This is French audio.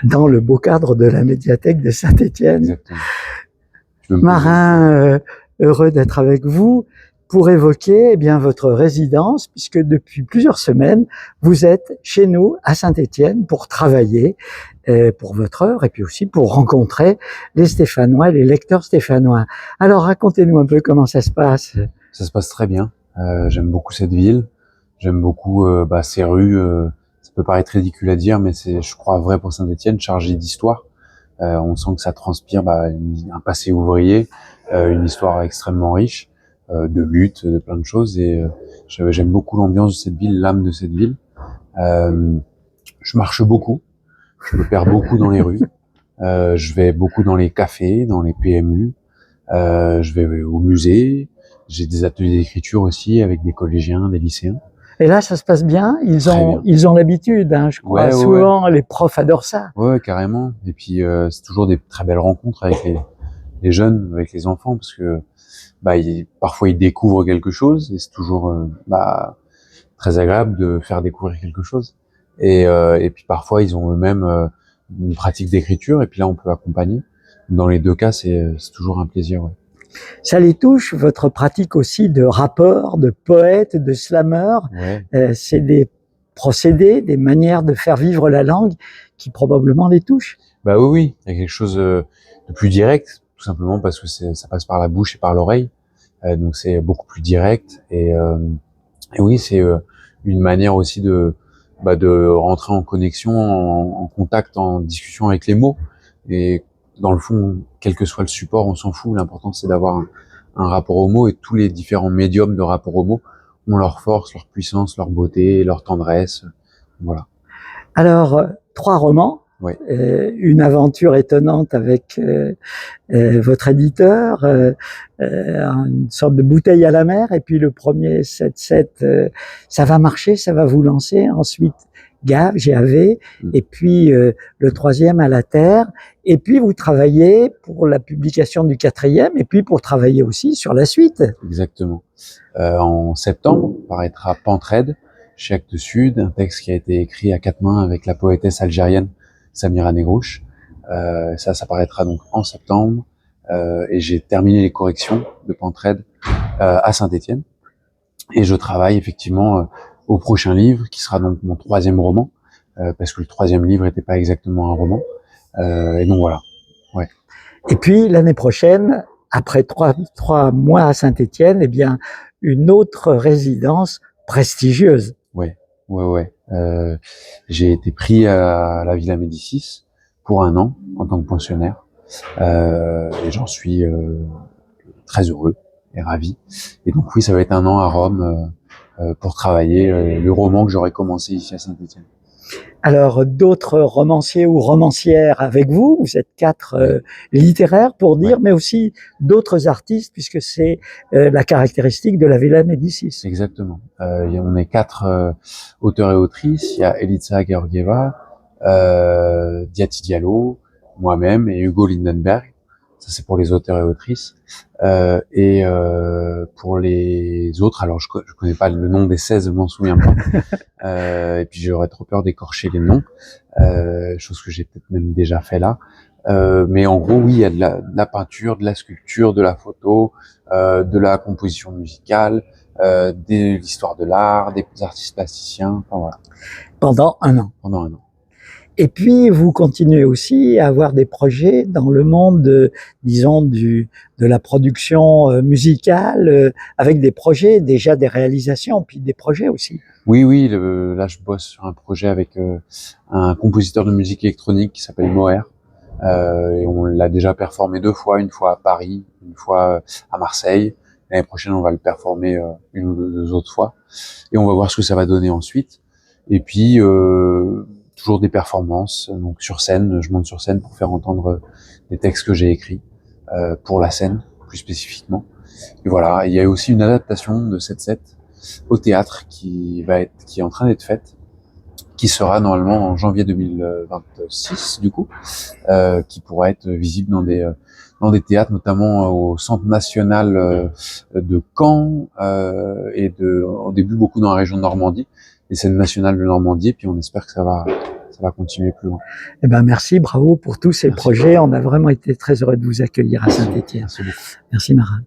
dans le beau cadre de la médiathèque de Saint-Étienne. Exactement. Je peux me poser. Marin, heureux d'être avec vous pour évoquer eh bien votre résidence, puisque depuis plusieurs semaines, vous êtes chez nous à Saint-Étienne pour travailler pour votre œuvre et puis aussi pour rencontrer les Stéphanois, les lecteurs stéphanois. Alors racontez-nous un peu comment ça se passe. Ça se passe très bien. J'aime beaucoup cette ville. J'aime beaucoup ces rues. Ça peut paraître ridicule à dire, mais c'est, je crois, vrai pour Saint-Étienne, chargé d'histoire. On sent que ça transpire un passé ouvrier, une histoire extrêmement riche, de lutte, de plein de choses. Et j'aime beaucoup l'ambiance de cette ville, l'âme de cette ville. Je marche beaucoup. Je me perds beaucoup dans les rues. Je vais beaucoup dans les cafés, dans les PMU. Je vais au musée. J'ai des ateliers d'écriture aussi avec des collégiens, des lycéens. Et là, ça se passe bien. Ils ont l'habitude, hein, je crois. Ouais, souvent, les profs adorent ça. Ouais, carrément. Et puis c'est toujours des très belles rencontres avec les jeunes, avec les enfants, parce que parfois ils découvrent quelque chose et c'est toujours très agréable de faire découvrir quelque chose. Et puis parfois ils ont eux-mêmes une pratique d'écriture et puis là on peut accompagner. Dans les deux cas, c'est toujours un plaisir. Ouais. Ça les touche, votre pratique aussi de rappeur, de poète, de slammer. Ouais. C'est des procédés, des manières de faire vivre la langue qui probablement les touchent. Bah oui, il y a quelque chose de plus direct, tout simplement parce que ça passe par la bouche et par l'oreille. Donc c'est beaucoup plus direct et oui, c'est une manière aussi de rentrer en connexion, en contact, en discussion avec les mots. Et dans le fond, quel que soit le support, on s'en fout. L'important, c'est d'avoir un rapport aux mots et tous les différents médiums de rapport aux mots ont leur force, leur puissance, leur beauté, leur tendresse. Voilà. Alors, 3 romans. Ouais. Une aventure étonnante avec votre éditeur, une sorte de bouteille à la mer, et puis le premier 7-7, ça va marcher, ça va vous lancer. Ensuite, GAV, et puis le troisième à la terre, et puis vous travaillez pour la publication du 4e, et puis pour travailler aussi sur la suite. Exactement. En septembre paraîtra Pentraide chez Actes Sud, un texte qui a été écrit à 4 mains avec la poétesse algérienne Samira Negrouche. Ça paraîtra donc en septembre, et j'ai terminé les corrections de Pentraide à Saint-Étienne, et je travaille effectivement au prochain livre qui sera donc mon 3e roman, parce que le 3e livre n'était pas exactement un roman, et donc voilà. Ouais. Et puis l'année prochaine, après 3 mois à Saint-Étienne, eh bien une autre résidence prestigieuse. Ouais. J'ai été pris à la Villa Médicis pour 1 an en tant que pensionnaire, et j'en suis très heureux et ravi. Et donc oui, ça va être 1 an à Rome pour travailler le roman que j'aurais commencé ici à Saint-Étienne. Alors, d'autres romanciers ou romancières avec vous, vous êtes 4 littéraires pour dire, mais aussi d'autres artistes, puisque c'est la caractéristique de la Villa Médicis. Exactement. On est 4 auteurs et autrices. Il y a Elitsa Georgieva, Diati Diallo, moi-même et Hugo Lindenberg. Ça, c'est pour les auteurs et autrices. Et pour les autres, alors je connais pas le nom des 16, je m'en souviens pas. Et puis j'aurais trop peur d'écorcher les noms, chose que j'ai peut-être même déjà fait là. Mais en gros, oui, il y a de la peinture, de la sculpture, de la photo, de la composition musicale, de l'histoire de l'art, des artistes plasticiens, enfin voilà. Pendant 1 an. Pendant 1 an. Et puis, vous continuez aussi à avoir des projets dans le monde, de la production musicale, avec des projets, déjà des réalisations, puis des projets aussi. Oui, là, je bosse sur un projet avec un compositeur de musique électronique qui s'appelle Moher. Et on l'a déjà performé 2 fois, une fois à Paris, une fois à Marseille. L'année prochaine, on va le performer 1 ou 2 autres fois. Et on va voir ce que ça va donner ensuite. Et puis, toujours des performances, donc sur scène, je monte sur scène pour faire entendre des textes que j'ai écrits pour la scène, plus spécifiquement. Et voilà, il y a aussi une adaptation de 7-7 au théâtre qui est en train d'être faite, qui sera normalement en janvier 2026 du coup, qui pourra être visible dans des théâtres, notamment au Centre national de Caen et au début beaucoup dans la région de Normandie, les scènes nationales de Normandie, puis on espère que ça va ça va continuer plus loin. Eh ben, merci, bravo pour tous ces Merci. projets. On a vraiment été très heureux de vous accueillir à Saint-Étienne. Merci beaucoup. Merci, Marin.